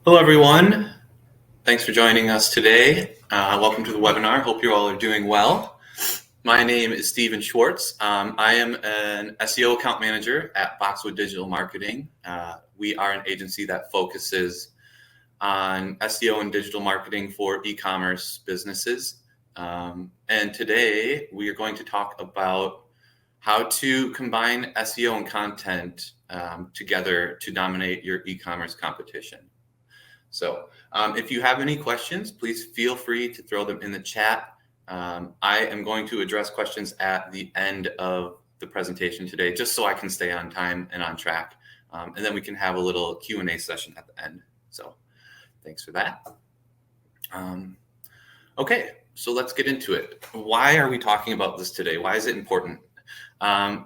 Hello, everyone. Thanks for joining us today. Welcome to the webinar. Hope you all are doing well. My name is Schwartz. I am an SEO account manager at Boxwood Digital Marketing. We are an agency that focuses on SEO and digital marketing for e-commerce businesses. And today we are going to talk about how to combine SEO and content together to dominate your e-commerce competition. So if you have any questions, please feel free to throw them in the chat. I am going to address questions at the end of the presentation today, just so I can stay on time and on track. And then we can have a little Q&A session at the end. So thanks for that. Okay, so let's get into it. Why are we talking about this today? Why is it important?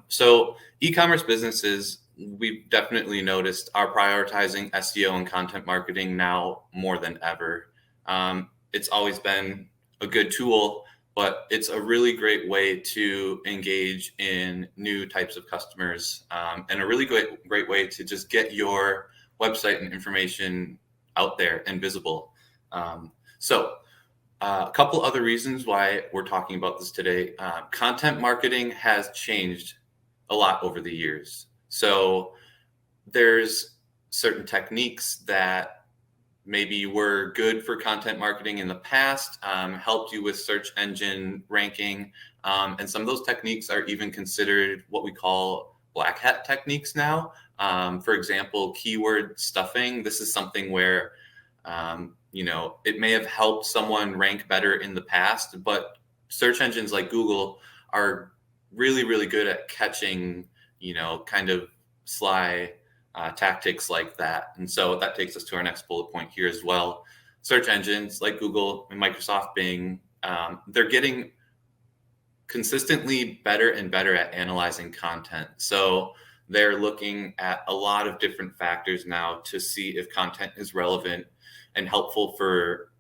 So e-commerce businesses, we've definitely noticed, are prioritizing SEO and content marketing now more than ever. It's always been a good tool, but it's a really great way to engage in new types of customers, and a really great way to just get your website and information out there and visible. A couple other reasons why we're talking about this today. Content marketing has changed a lot over the years. So there's certain techniques that maybe were good for content marketing in the past, helped you with search engine ranking. And some of those techniques are even considered what we call black hat techniques now. For example, keyword stuffing. This is something where, it may have helped someone rank better in the past, but search engines like Google are really, really good at catching kind of sly tactics like that. And so that takes us to our next bullet point here as well. Search engines like Google and Microsoft Bing, they're getting consistently better and better at analyzing content. So they're looking at a lot of different factors now to see if content is relevant and helpful for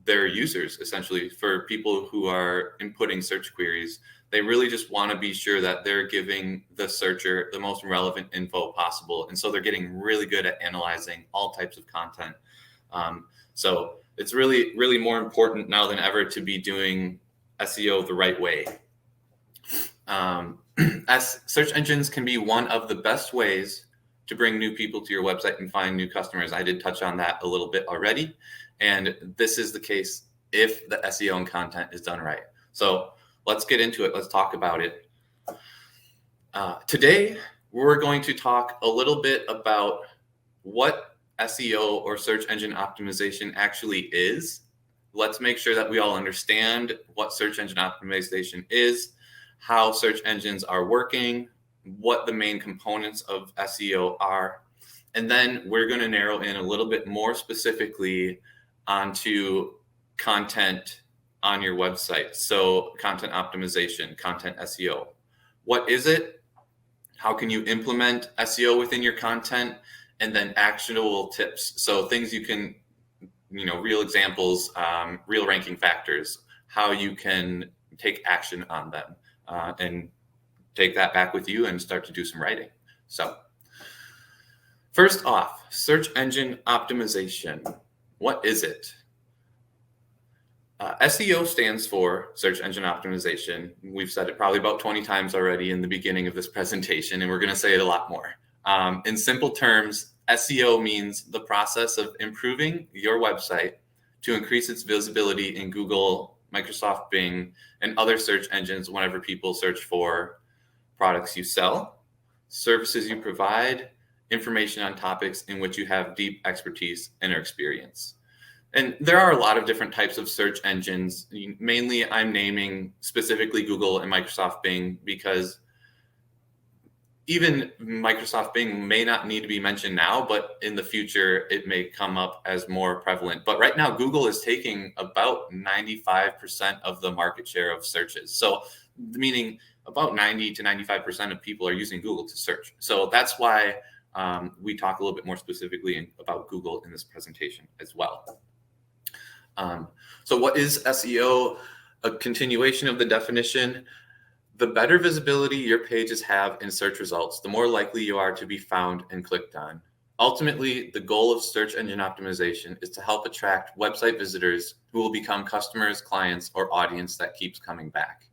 their users, essentially, for people who are inputting search queries. They really just want to be sure that they're giving the searcher the most relevant info possible. And so they're getting really good at analyzing all types of content. So it's really, really more important now than ever to be doing SEO the right way. As search engines can be one of the best ways to bring new people to your website and find new customers. I did touch on that a little bit already. And this is the case if the SEO and content is done right. So let's get into it. Let's talk about it. Today, we're going to talk a little bit about what SEO or search engine optimization actually is. Let's make sure that we all understand what search engine optimization is, how search engines are working, what the main components of SEO are. And then we're going to narrow in a little bit more specifically onto content on your website. So content optimization, content SEO. What is it? How can you implement SEO within your content? And then actionable tips. So things you can, real examples, real ranking factors, how you can take action on them and take that back with you and start to do some writing. So first off, search engine optimization. What is it? SEO stands for search engine optimization. We've said it probably about 20 times already in the beginning of this presentation, and we're going to say it a lot more. In simple terms, SEO means the process of improving your website to increase its visibility in Google, Microsoft Bing, and other search engines whenever people search for products you sell, services you provide, information on topics in which you have deep expertise and experience. And there are a lot of different types of search engines. Mainly, I'm naming specifically Google and Microsoft Bing because even Microsoft Bing may not need to be mentioned now, but in the future, it may come up as more prevalent. But right now, Google is taking about 95% of the market share of searches. So meaning about 90 to 95% of people are using Google to search. So that's why we talk a little bit more specifically about Google in this presentation as well. So what is SEO? A continuation of the definition. The better visibility your pages have in search results, the more likely you are to be found and clicked on. Ultimately, the goal of search engine optimization is to help attract website visitors who will become customers, clients, or audience that keeps coming back.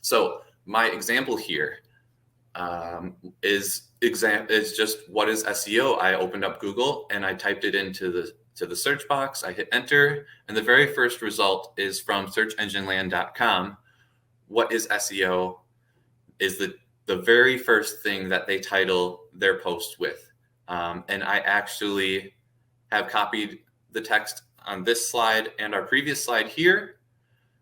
So my example here is just what is SEO. I opened up Google and I typed it into the search box. I hit enter, and the very first result is from searchengineland.com. What is SEO is the very first thing that they title their post with. And I actually have copied the text on this slide and our previous slide here.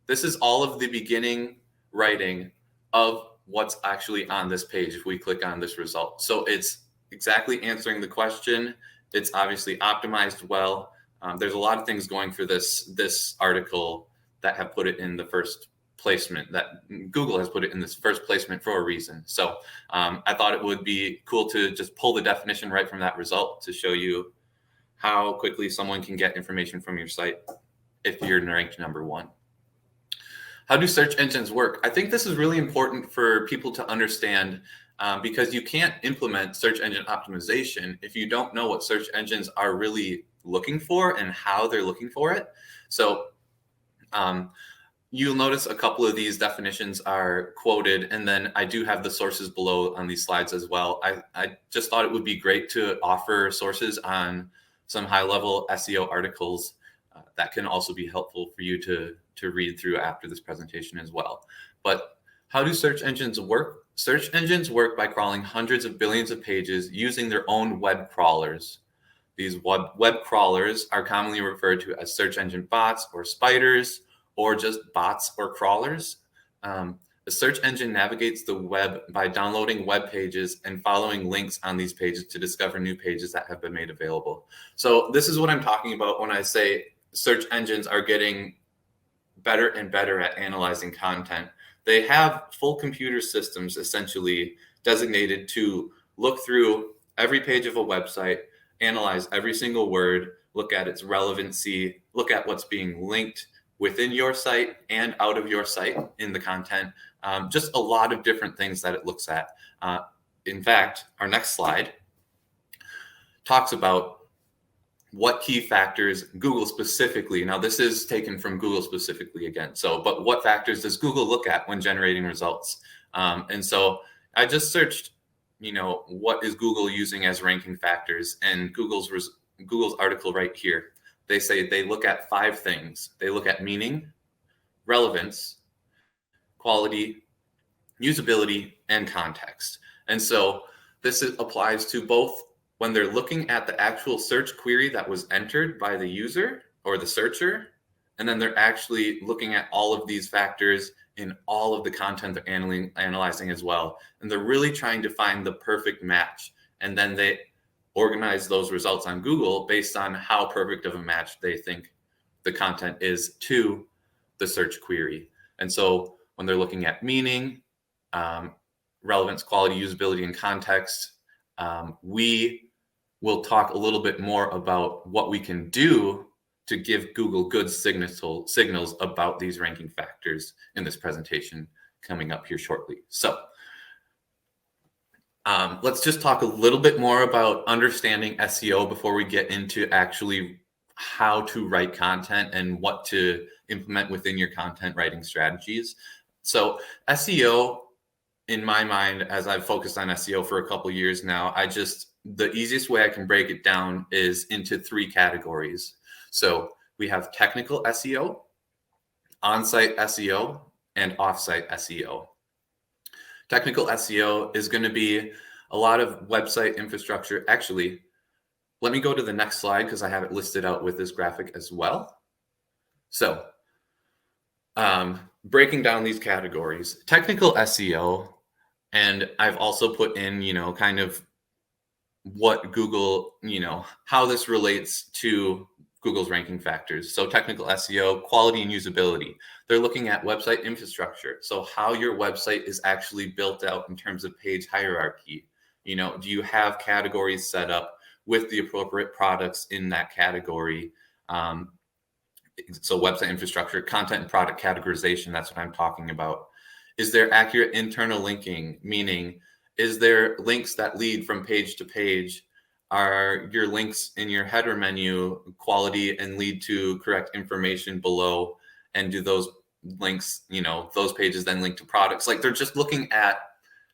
This is all of the beginning writing of what's actually on this page if we click on this result. So it's exactly answering the question. It's obviously optimized well. There's a lot of things going for this article that have put it in the first placement, that Google has put it in this first placement for a reason. So I thought it would be cool to just pull the definition right from that result to show you how quickly someone can get information from your site if you're ranked number one. How do search engines work? I think this is really important for people to understand because you can't implement search engine optimization if you don't know what search engines are really looking for and how they're looking for it. So you'll notice a couple of these definitions are quoted, and then I do have the sources below on these slides as well. I just thought it would be great to offer sources on some high-level SEO articles that can also be helpful for you to read through after this presentation as well. But how do search engines work? Search engines work by crawling hundreds of billions of pages using their own web crawlers. These web crawlers are commonly referred to as search engine bots or spiders, or just bots or crawlers. The search engine navigates the web by downloading web pages and following links on these pages to discover new pages that have been made available. So this is what I'm talking about when I say search engines are getting better and better at analyzing content. They have full computer systems essentially designated to look through every page of a website, analyze every single word, look at its relevancy, look at what's being linked within your site and out of your site in the content. Just a lot of different things that it looks at. In fact, our next slide talks about what key factors Google specifically, now this is taken from Google specifically again, but what factors does Google look at when generating results? And so I just searched, what is Google using as ranking factors, and Google's article right here. They say they look at 5 things. They look at meaning, relevance, quality, usability, and context. And so this applies to both when they're looking at the actual search query that was entered by the user or the searcher, and then they're actually looking at all of these factors in all of the content they're analyzing as well. And they're really trying to find the perfect match. And then they organize those results on Google based on how perfect of a match they think the content is to the search query. And so when they're looking at meaning, relevance, quality, usability, and context, we will talk a little bit more about what we can do to give Google good signals about these ranking factors in this presentation coming up here shortly. So let's just talk a little bit more about understanding SEO before we get into actually how to write content and what to implement within your content writing strategies. So SEO, in my mind, as I've focused on SEO for a couple years now, the easiest way I can break it down is into 3 categories. So we have technical SEO, on-site SEO, and off-site SEO. Technical SEO is going to be a lot of website infrastructure. Actually, let me go to the next slide because I have it listed out with this graphic as well. So breaking down these categories, technical SEO, and I've also put in, kind of what Google, how this relates to Google's ranking factors. So technical SEO, quality and usability. They're looking at website infrastructure. So how your website is actually built out in terms of page hierarchy. Do you have categories set up with the appropriate products in that category? So website infrastructure, content and product categorization, that's what I'm talking about. Is there accurate internal linking? Meaning, is there links that lead from page to page Are your links in your header menu quality and lead to correct information below? And do those links, those pages then link to products? Like, they're just looking at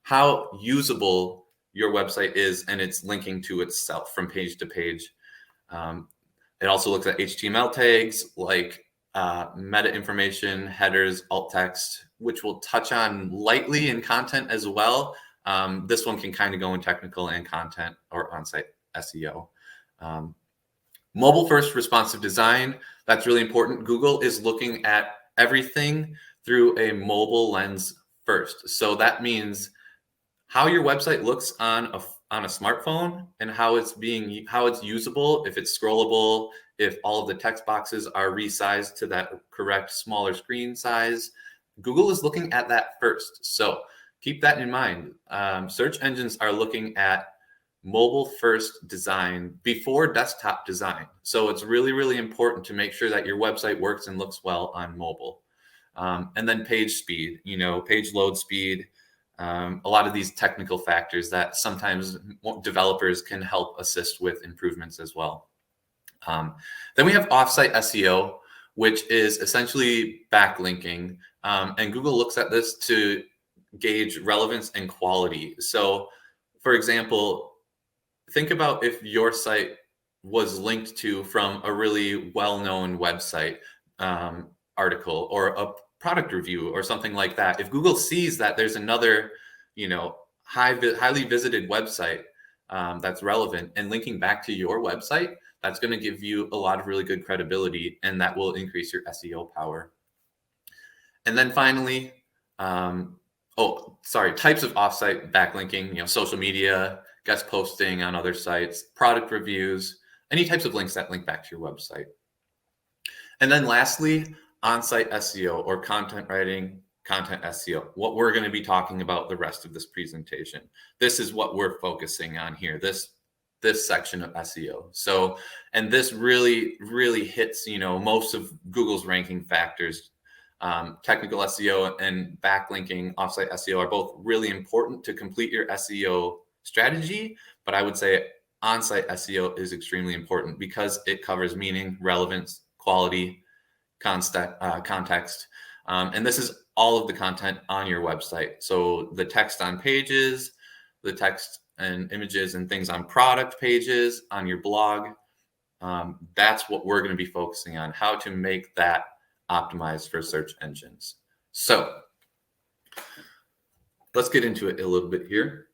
how usable your website is, and it's linking to itself from page to page. It also looks at HTML tags like meta information, headers, alt text, which we'll touch on lightly in content as well. This one can kind of go in technical and content or on-site SEO. Mobile first responsive design, that's really important. Google is looking at everything through a mobile lens first. So that means how your website looks on a smartphone and how it's usable, if it's scrollable, if all of the text boxes are resized to that correct smaller screen size. Google is looking at that first. So keep that in mind. Search engines are looking at mobile first design before desktop design. So it's really, really important to make sure that your website works and looks well on mobile. And then page speed, page load speed, a lot of these technical factors that sometimes developers can help assist with improvements as well. Then we have offsite SEO, which is essentially backlinking. And Google looks at this to gauge relevance and quality. So, for example, think about if your site was linked to from a really well-known website article or a product review or something like that. If Google sees that there's another, highly visited website that's relevant and linking back to your website, that's going to give you a lot of really good credibility, and that will increase your SEO power. And then finally, types of offsite backlinking, social media, guest posting on other sites, product reviews, any types of links that link back to your website. And then lastly, on-site SEO or content writing, content SEO, what we're going to be talking about the rest of this presentation. This is what we're focusing on here, this section of SEO. So, and this really, really hits, most of Google's ranking factors. Technical SEO and backlinking, offsite SEO are both really important to complete your SEO strategy, but I would say on-site SEO is extremely important because it covers meaning, relevance, quality, context, and this is all of the content on your website. So the text on pages, the text and images and things on product pages, on your blog, that's what we're going to be focusing on, how to make that optimized for search engines. So let's get into it a little bit here.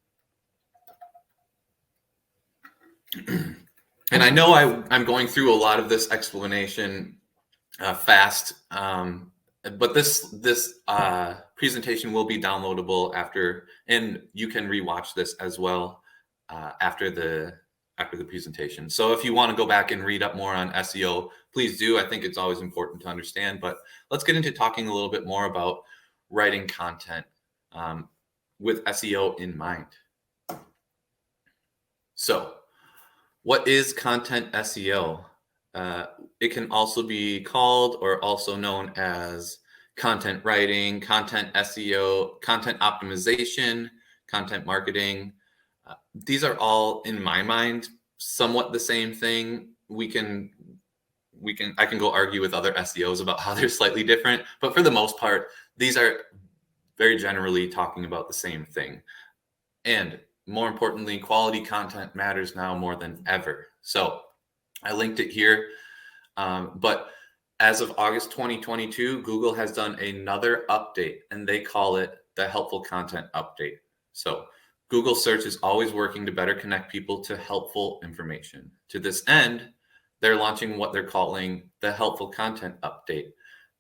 And I know I'm going through a lot of this explanation fast, but this presentation will be downloadable after, and you can rewatch this as well after the presentation. So if you want to go back and read up more on SEO, please do. I think it's always important to understand, but let's get into talking a little bit more about writing content with SEO in mind. So what is content SEO? It can also be called or also known as content writing, content SEO, content optimization, content marketing. These are all, in my mind, somewhat the same thing. I can go argue with other SEOs about how they're slightly different, but for the most part, these are very generally talking about the same thing. And more importantly, quality content matters now more than ever. So I linked it here, but as of August 2022, Google has done another update, and they call it the helpful content update. So Google search is always working to better connect people to helpful information. To this end, they're launching what they're calling the helpful content update.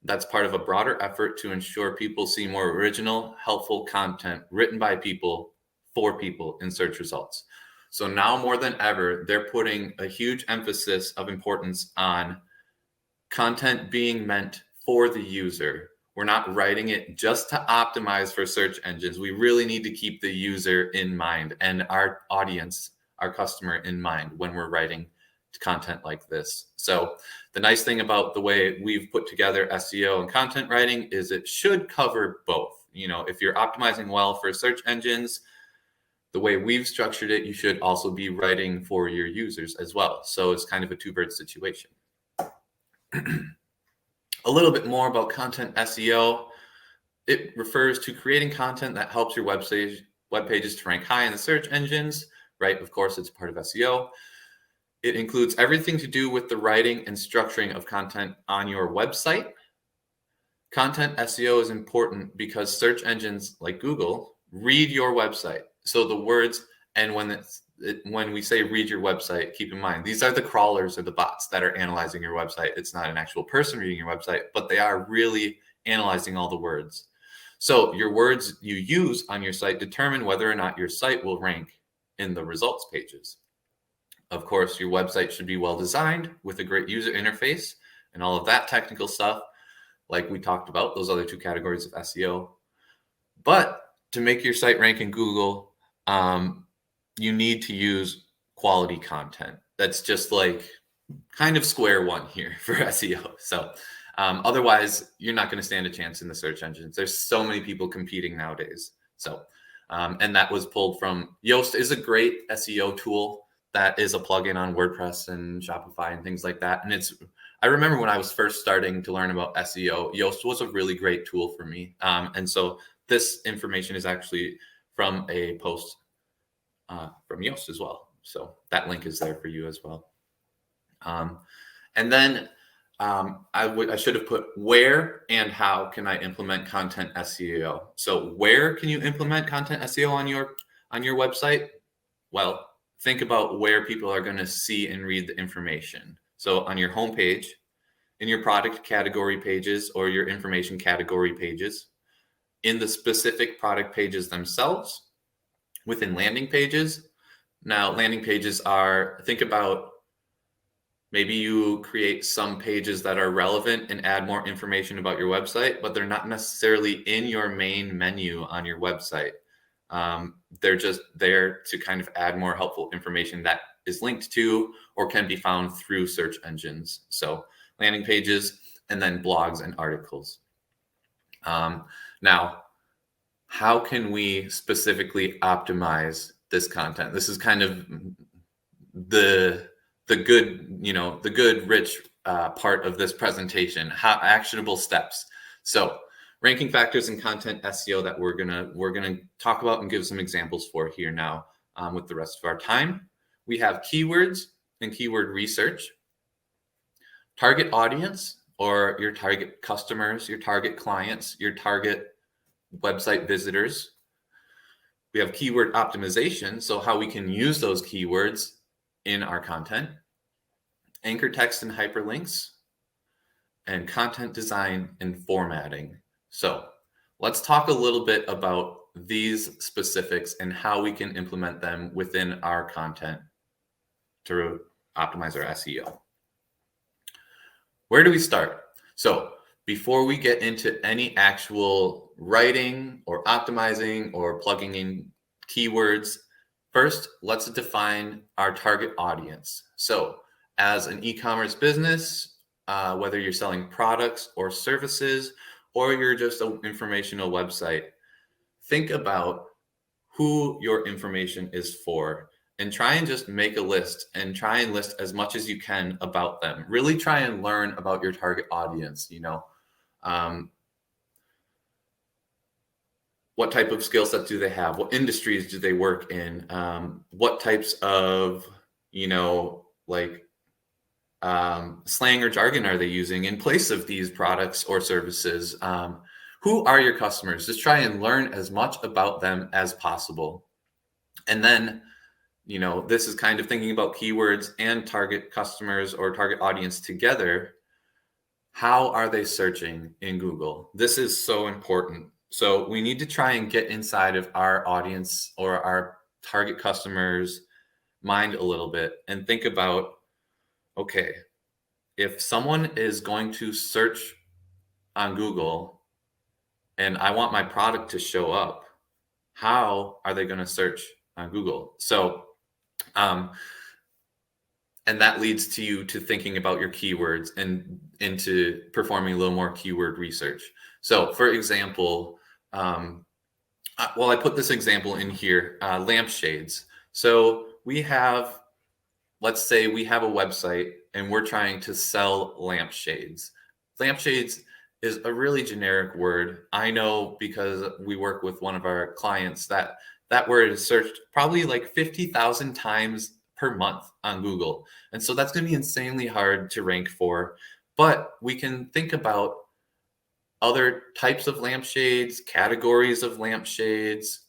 That's part of a broader effort to ensure people see more original, helpful content written by people for people in search results. So now more than ever, they're putting a huge emphasis of importance on content being meant for the user. We're not writing it just to optimize for search engines. We really need to keep the user in mind and our audience, our customer in mind when we're writing content like this. So the nice thing about the way we've put together SEO and content writing is it should cover both. If you're optimizing well for search engines, the way we've structured it, you should also be writing for your users as well. So it's kind of a two-bird situation. A little bit more about content SEO. It refers to creating content that helps your web pages to rank high in the search engines, right? Of course, it's part of SEO. It includes everything to do with the writing and structuring of content on your website. Content SEO is important because search engines like Google read your website. So the words, and when we say read your website, keep in mind, these are the crawlers or the bots that are analyzing your website. It's not an actual person reading your website, but they are really analyzing all the words. So your words you use on your site determine whether or not your site will rank in the results pages. Of course, your website should be well designed with a great user interface and all of that technical stuff, like we talked about, those other two categories of SEO. But to make your site rank in Google, you need to use quality content. That's just like kind of square one here for SEO. So otherwise, you're not going to stand a chance in the search engines. There's so many people competing nowadays. So, and that was pulled from Yoast is a great SEO tool that is a plugin on WordPress and Shopify and things like that. And I remember when I was first starting to learn about SEO, Yoast was a really great tool for me. And so this information is actually from a post from Yoast as well. So that link is there for you as well. And then I should have put where and how can I implement content SEO. So where can you implement content SEO on your website? Well, think about where people are going to see and read the information. So on your homepage, in your product category pages or your information category pages, in the specific product pages themselves, within landing pages. Now, landing pages think about maybe you create some pages that are relevant and add more information about your website, but they're not necessarily in your main menu on your website. They're just there to kind of add more helpful information that is linked to or can be found through search engines. So landing pages and then blogs and articles. Now, how can we specifically optimize this content? This is kind of the good, rich part of this presentation, actionable steps. So ranking factors in content SEO that we're gonna talk about and give some examples for here now with the rest of our time. We have keywords and keyword research, target audience or your target customers, your target clients, your target website visitors. We have keyword optimization, so how we can use those keywords in our content, anchor text and hyperlinks, and content design and formatting. So let's talk a little bit about these specifics and how we can implement them within our content to optimize our SEO. Where do we start? So before we get into any actual writing or optimizing or plugging in keywords, first, let's define our target audience. So as an e-commerce business, whether you're selling products or services, or you're just an informational website, think about who your information is for and try and just make a list and try and list as much as you can about them. Really try and learn about your target audience, what type of skill sets do they have? What industries do they work in? What types of, slang or jargon are they using in place of these products or services? Who are your customers? Just try and learn as much about them as possible. And then, this is kind of thinking about keywords and target customers or target audience together. How are they searching in Google? This is so important. So we need to try and get inside of our audience or our target customers' mind a little bit and think about, okay, if someone is going to search on Google and I want my product to show up, how are they going to search on Google? So, and that leads to you to thinking about your keywords and into performing a little more keyword research. So for example, Well, I put this example in here, lampshades. So we have, let's say we have a website and we're trying to sell lampshades. Lampshades is a really generic word. I know because we work with one of our clients that that word is searched probably like 50,000 times per month on Google. And so that's going to be insanely hard to rank for. But we can think about other types of lampshades, categories of lampshades,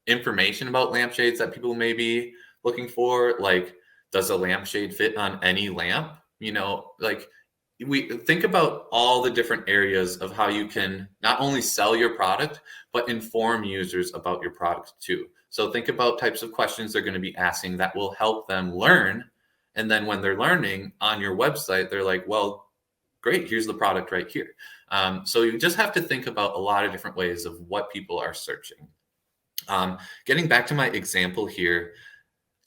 information about lampshades that people may be looking for, like does a lampshade fit on any lamp? You know, like we think about all the different areas of how you can not only sell your product, but inform users about your product too. So think about types of questions they're going to be asking that will help them learn. And then when they're learning on your website, they're like, well, great, here's the product right here. So you just have to think about a lot of different ways of what people are searching. Getting back to my example here,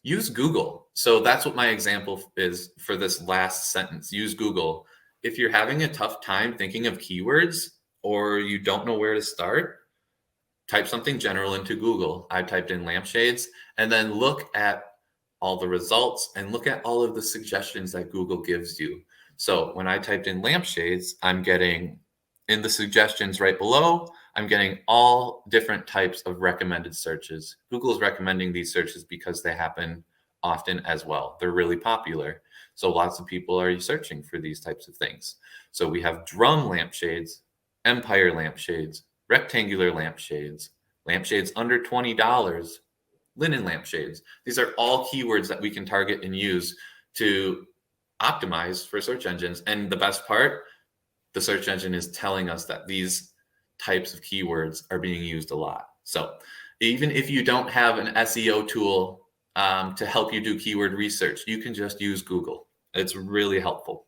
use Google. So that's what my example is for this last sentence. Use Google. If you're having a tough time thinking of keywords or you don't know where to start, type something general into Google. I typed in lampshades and then look at all the results and look at all of the suggestions that Google gives you. So when I typed in lampshades, I'm getting in the suggestions right below, I'm getting all different types of recommended searches. Google is recommending these searches because they happen often as well. They're really popular. So lots of people are searching for these types of things. So we have drum lampshades, empire lampshades, rectangular lampshades, lampshades under $20, linen lampshades. These are all keywords that we can target and use to optimize for search engines. And the best part, the search engine is telling us that these types of keywords are being used a lot. So even if you don't have an SEO tool to help you do keyword research, you can just use Google. It's really helpful.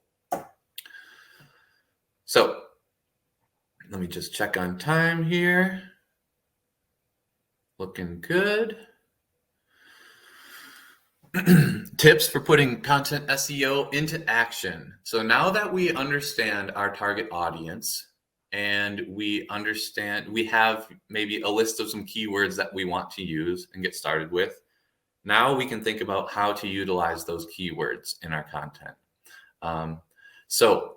So let me just check on time here. Looking good. Tips for putting content SEO into action. So now that we understand our target audience and we have maybe a list of some keywords that we want to use and get started with, now we can think about how to utilize those keywords in our content. So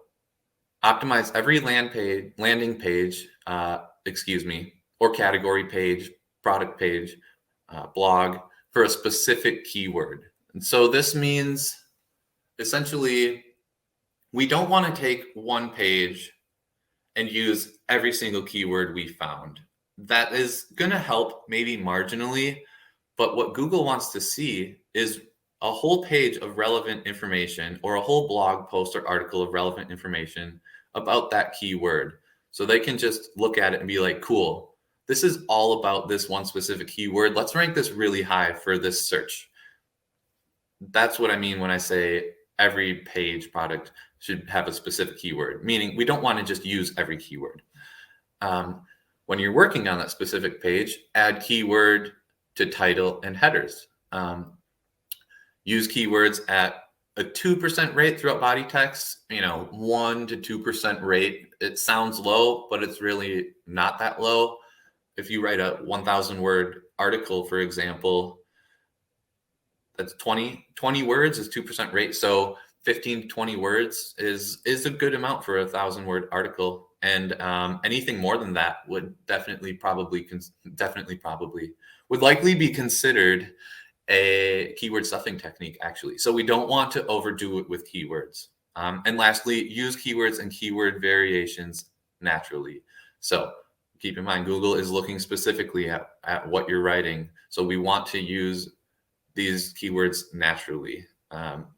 optimize every landing page, or category page, product page, blog for a specific keyword. And so this means essentially we don't want to take one page and use every single keyword we found. That is going to help maybe marginally, but what Google wants to see is a whole page of relevant information or a whole blog post or article of relevant information about that keyword. So they can just look at it and be like, cool, this is all about this one specific keyword. Let's rank this really high for this search. That's what I mean when I say every page product should have a specific keyword, meaning we don't want to just use every keyword. When you're working on that specific page, add keyword to title and headers. Use keywords at a 2% rate throughout body text, 1 to 2% rate. It sounds low, but it's really not that low. If you write a 1,000 word article, for example, that's 20 words is 2% rate. So 15 to 20 words is a good amount for a 1,000 word article. And anything more than that would would likely be considered a keyword stuffing technique, actually. So we don't want to overdo it with keywords. And lastly, use keywords and keyword variations naturally. So keep in mind, Google is looking specifically at what you're writing. So we want to use these keywords naturally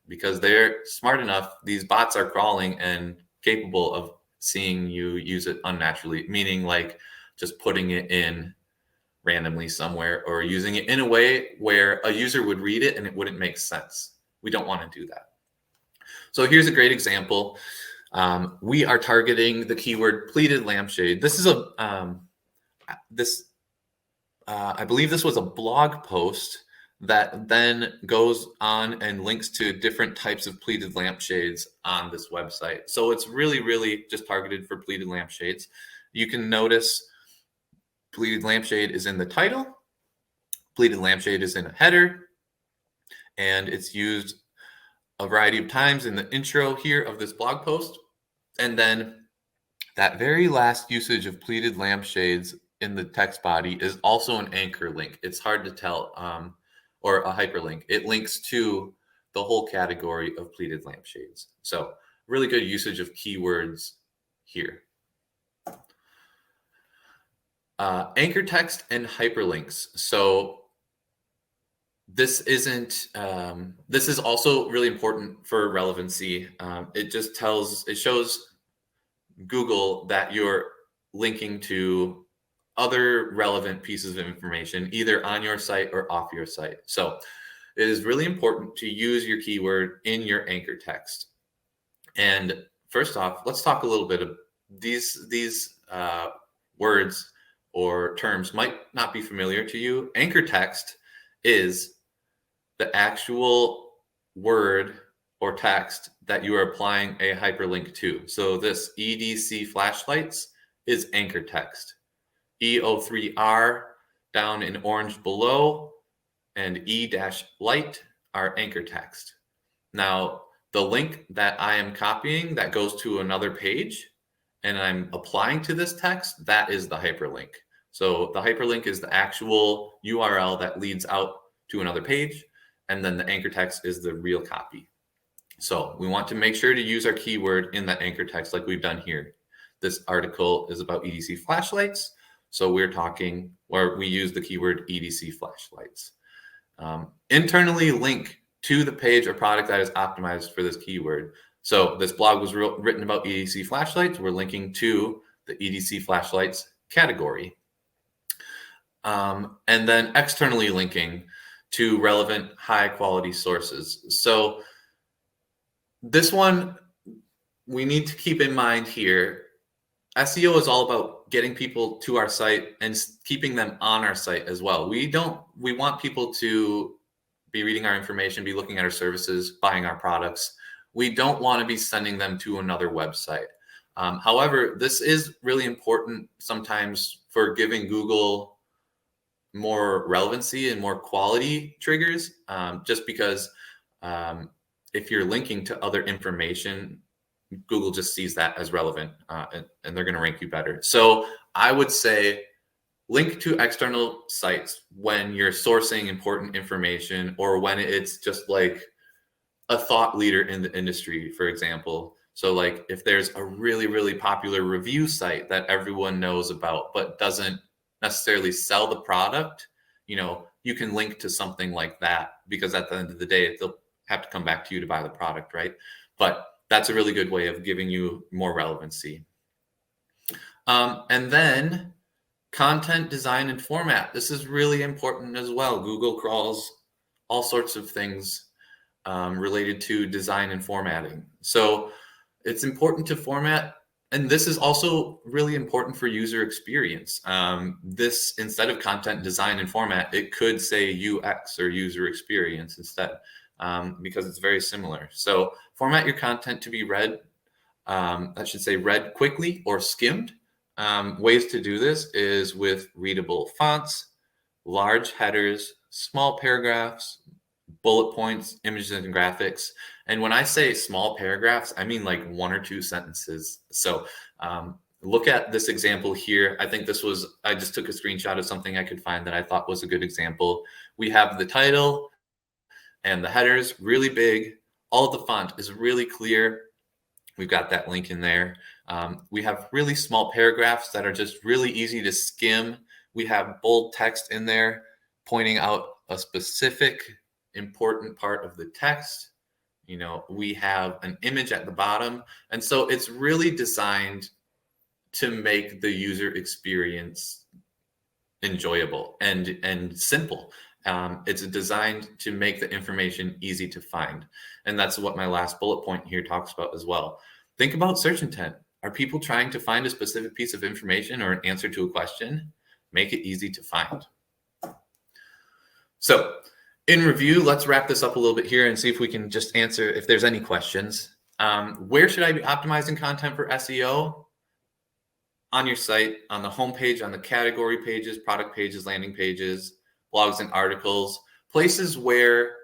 because they're smart enough. These bots are crawling and capable of seeing you use it unnaturally, meaning like just putting it in randomly somewhere or using it in a way where a user would read it and it wouldn't make sense. We don't want to do that. So here's a great example. We are targeting the keyword pleated lampshade. This is I believe this was a blog post that then goes on and links to different types of pleated lampshades on this website. So it's really, really just targeted for pleated lampshades. You can notice Pleated lampshade is in the title. Pleated lampshade is in a header, and it's used a variety of times in the intro here of this blog post. And then that very last usage of pleated lampshades in the text body is also an anchor link. It's hard to tell, or a hyperlink. It links to the whole category of pleated lampshades. So really good usage of keywords here. Anchor text and hyperlinks. So this is also really important for relevancy. It shows Google that you're linking to other relevant pieces of information, either on your site or off your site. So it is really important to use your keyword in your anchor text. And first off, let's talk a little bit of these words or terms might not be familiar to you. Anchor text is the actual word or text that you are applying a hyperlink to. So this EDC flashlights is anchor text. E03R down in orange below and E-light are anchor text. Now, the link that I am copying that goes to another page and I'm applying to this text, that is the hyperlink. So the hyperlink is the actual URL that leads out to another page, and then the anchor text is the real copy. So we want to make sure to use our keyword in that anchor text like we've done here. This article is about EDC flashlights. So we're talking, or we use the keyword EDC flashlights. Internally link to the page or product that is optimized for this keyword. So this blog was written about EDC flashlights. We're linking to the EDC flashlights category. And then externally linking to relevant high quality sources. So this one we need to keep in mind here. SEO is all about getting people to our site and keeping them on our site as well. We want people to be reading our information, be looking at our services, buying our products. We don't want to be sending them to another website. However, this is really important sometimes for giving Google more relevancy and more quality triggers, just because if you're linking to other information, Google just sees that as relevant, and they're going to rank you better. So I would say link to external sites when you're sourcing important information, or when it's just like a thought leader in the industry, for example. So like if there's a really, really popular review site that everyone knows about, but doesn't necessarily sell the product, you can link to something like that, because at the end of the day, they'll have to come back to you to buy the product, right? But that's a really good way of giving you more relevancy. And then content design and format. This is really important as well. Google crawls all sorts of things related to design and formatting. So it's important to format. And this is also really important for user experience. This, instead of content design and format, it could say UX or user experience instead, because it's very similar. So format your content to be read, I should say read quickly or skimmed. Ways to do this is with readable fonts, large headers, small paragraphs, bullet points, images and graphics. And when I say small paragraphs, I mean like 1 or 2 sentences. So look at this example here. I think I just took a screenshot of something I could find that I thought was a good example. We have the title and the headers really big. All of the font is really clear. We've got that link in there. We have really small paragraphs that are just really easy to skim. We have bold text in there pointing out a specific important part of the text. We have an image at the bottom. And so it's really designed to make the user experience enjoyable and simple. It's designed to make the information easy to find. And that's what my last bullet point here talks about as well. Think about search intent. Are people trying to find a specific piece of information or an answer to a question? Make it easy to find. So in review, let's wrap this up a little bit here and see if we can just answer if there's any questions. Where should I be optimizing content for SEO? on your site, on the homepage, on the category pages, product pages, landing pages, blogs and articles, places where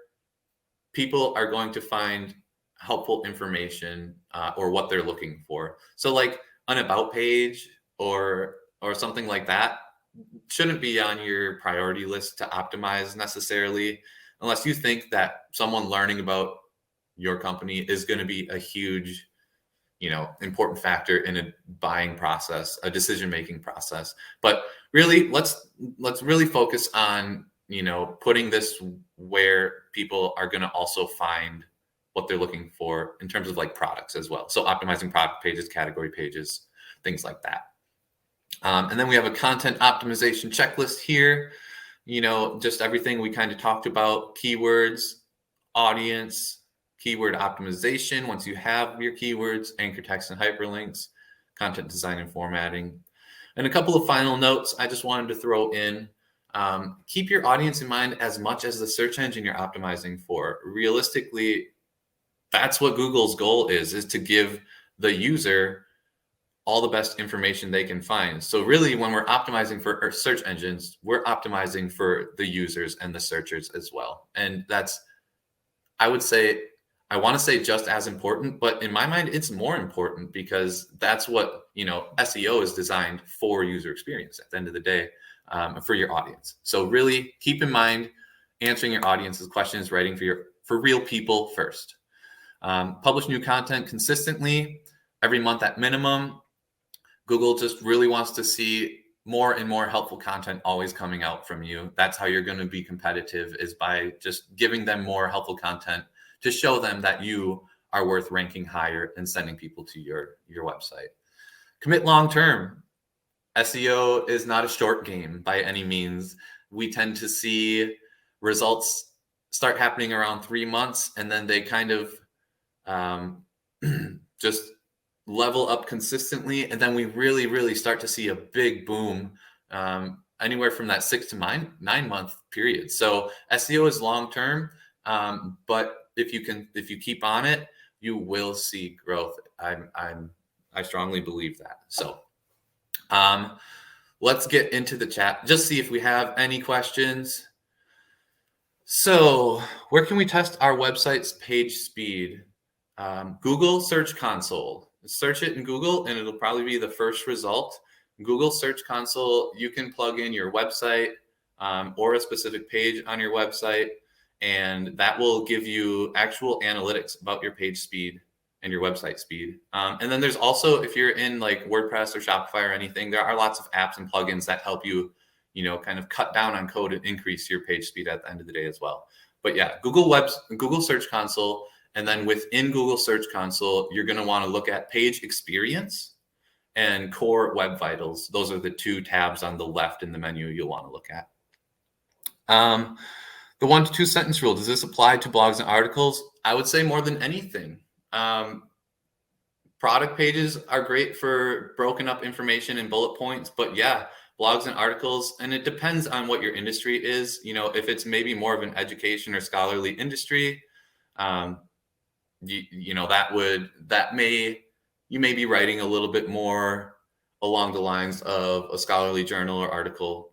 people are going to find helpful information or what they're looking for. So like an about page or something like that shouldn't be on your priority list to optimize necessarily, unless you think that someone learning about your company is going to be a huge, important factor in a buying process, a decision-making process. But really, let's really focus on, putting this where people are going to also find what they're looking for in terms of like products as well. So optimizing product pages, category pages, things like that. And then we have a content optimization checklist here. Just everything we kind of talked about: keywords, audience, keyword optimization once you have your keywords, anchor text and hyperlinks, content design and formatting. And a couple of final notes I just wanted to throw in. Keep your audience in mind as much as the search engine you're optimizing for. Realistically, that's what Google's goal is to give the user all the best information they can find. So really, when we're optimizing for our search engines, we're optimizing for the users and the searchers as well. And that's, I want to say just as important, but in my mind, it's more important because that's what, SEO is designed for: user experience at the end of the day, for your audience. So really keep in mind answering your audience's questions, writing for real people first. Publish new content consistently every month at minimum. Google just really wants to see more and more helpful content always coming out from you. That's how you're going to be competitive, is by just giving them more helpful content to show them that you are worth ranking higher and sending people to your website. Commit long term. SEO is not a short game by any means. We tend to see results start happening around 3 months, and then they kind of just level up consistently, and then we really, really start to see a big boom anywhere from that 6 to 9 month period. So SEO is long term, but if you keep on it, you will see growth. I strongly believe that. So let's get into the chat, just see if we have any questions. So where can we test our website's page speed? Google Search Console. Search it in Google and it'll probably be the first result. Google Search Console, you can plug in your website or a specific page on your website, and that will give you actual analytics about your page speed and your website speed. And then there's also, if you're in like WordPress or Shopify or anything, there are lots of apps and plugins that help you, kind of cut down on code and increase your page speed at the end of the day as well. But yeah, Google Search Console. And then within Google Search Console, you're going to want to look at page experience and core web vitals. Those are the 2 tabs on the left in the menu you'll want to look at. The 1 to 2 sentence rule, does this apply to blogs and articles? I would say more than anything. Product pages are great for broken up information and bullet points, but yeah, blogs and articles, and it depends on what your industry is. If it's maybe more of an education or scholarly industry, you may be writing a little bit more along the lines of a scholarly journal or article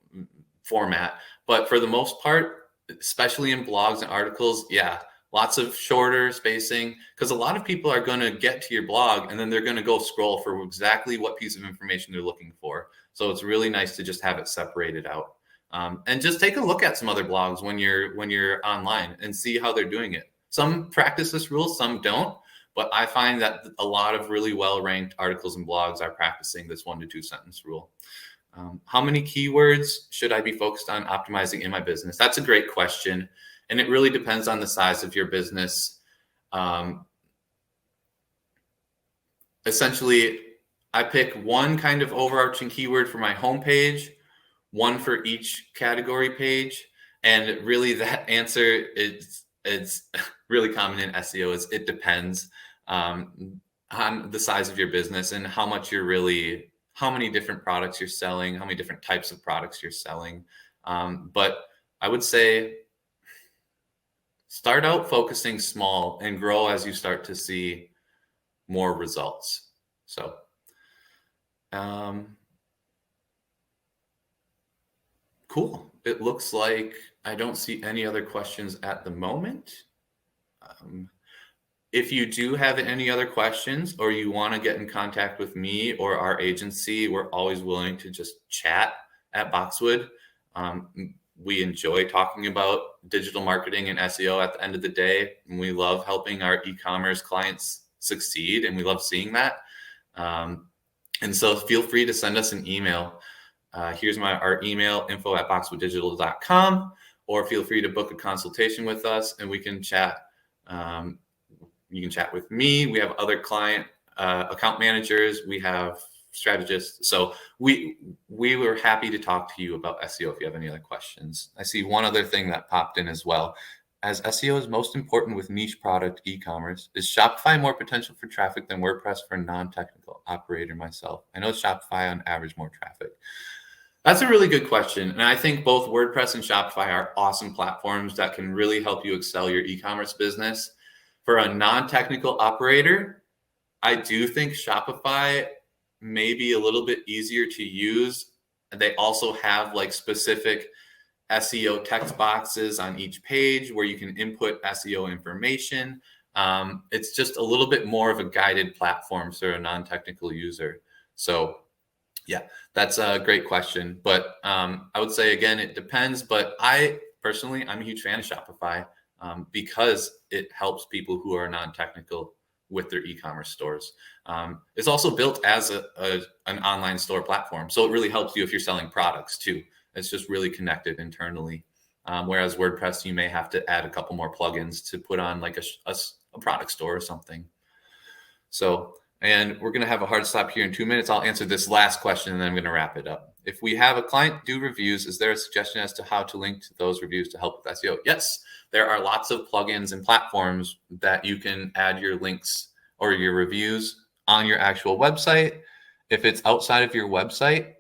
format. But for the most part, especially in blogs and articles, yeah, lots of shorter spacing, because a lot of people are going to get to your blog and then they're going to go scroll for exactly what piece of information they're looking for. So it's really nice to just have it separated out. And just take a look at some other blogs when you're online and see how they're doing it. Some practice this rule, some don't, but I find that a lot of really well-ranked articles and blogs are practicing this 1 to 2 sentence rule. How many keywords should I be focused on optimizing in my business? That's a great question, and it really depends on the size of your business. Essentially, I pick one kind of overarching keyword for my homepage, one for each category page, and really that answer is really common in SEO. Is it depends on the size of your business and how many different products you're selling, how many different types of products you're selling. But I would say start out focusing small and grow as you start to see more results. So Cool. It looks like I don't see any other questions at the moment. If you do have any other questions or you want to get in contact with me or our agency, we're always willing to just chat at Boxwood. We enjoy talking about digital marketing and SEO at the end of the day. And we love helping our e-commerce clients succeed, and we love seeing that. And so feel free to send us an email. Here's our email, info@boxwooddigital.com, or feel free to book a consultation with us and we can chat. You can chat with me. We have other client account managers. We have strategists. So we were happy to talk to you about SEO if you have any other questions. I see one other thing that popped in as well. As SEO is most important with niche product e-commerce, is Shopify more potential for traffic than WordPress for a non-technical operator myself? I know Shopify on average more traffic. That's a really good question. And I think both WordPress and Shopify are awesome platforms that can really help you excel your e-commerce business. For a non-technical operator, I do think Shopify may be a little bit easier to use. They also have like specific SEO text boxes on each page where you can input SEO information. It's just a little bit more of a guided platform for a non-technical user. So yeah, that's a great question. But I would say, again, it depends. But I'm a huge fan of Shopify because it helps people who are non-technical with their e-commerce stores. It's also built as an online store platform. So it really helps you if you're selling products too. It's just really connected internally. Whereas WordPress, you may have to add a couple more plugins to put on like a product store or something. So, and we're going to have a hard stop here in 2 minutes. I'll answer this last question and then I'm going to wrap it up. If we have a client do reviews, is there a suggestion as to how to link to those reviews to help with SEO? Yes, there are lots of plugins and platforms that you can add your links or your reviews on your actual website. If it's outside of your website,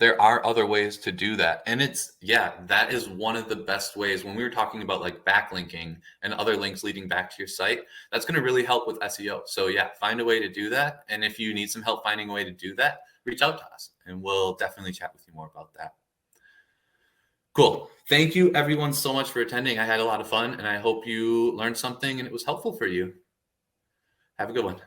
there are other ways to do that. And that is one of the best ways. When we were talking about like backlinking and other links leading back to your site, that's going to really help with SEO. So yeah, find a way to do that. And if you need some help finding a way to do that, reach out to us and we'll definitely chat with you more about that. Cool. Thank you everyone so much for attending. I had a lot of fun and I hope you learned something and it was helpful for you. Have a good one.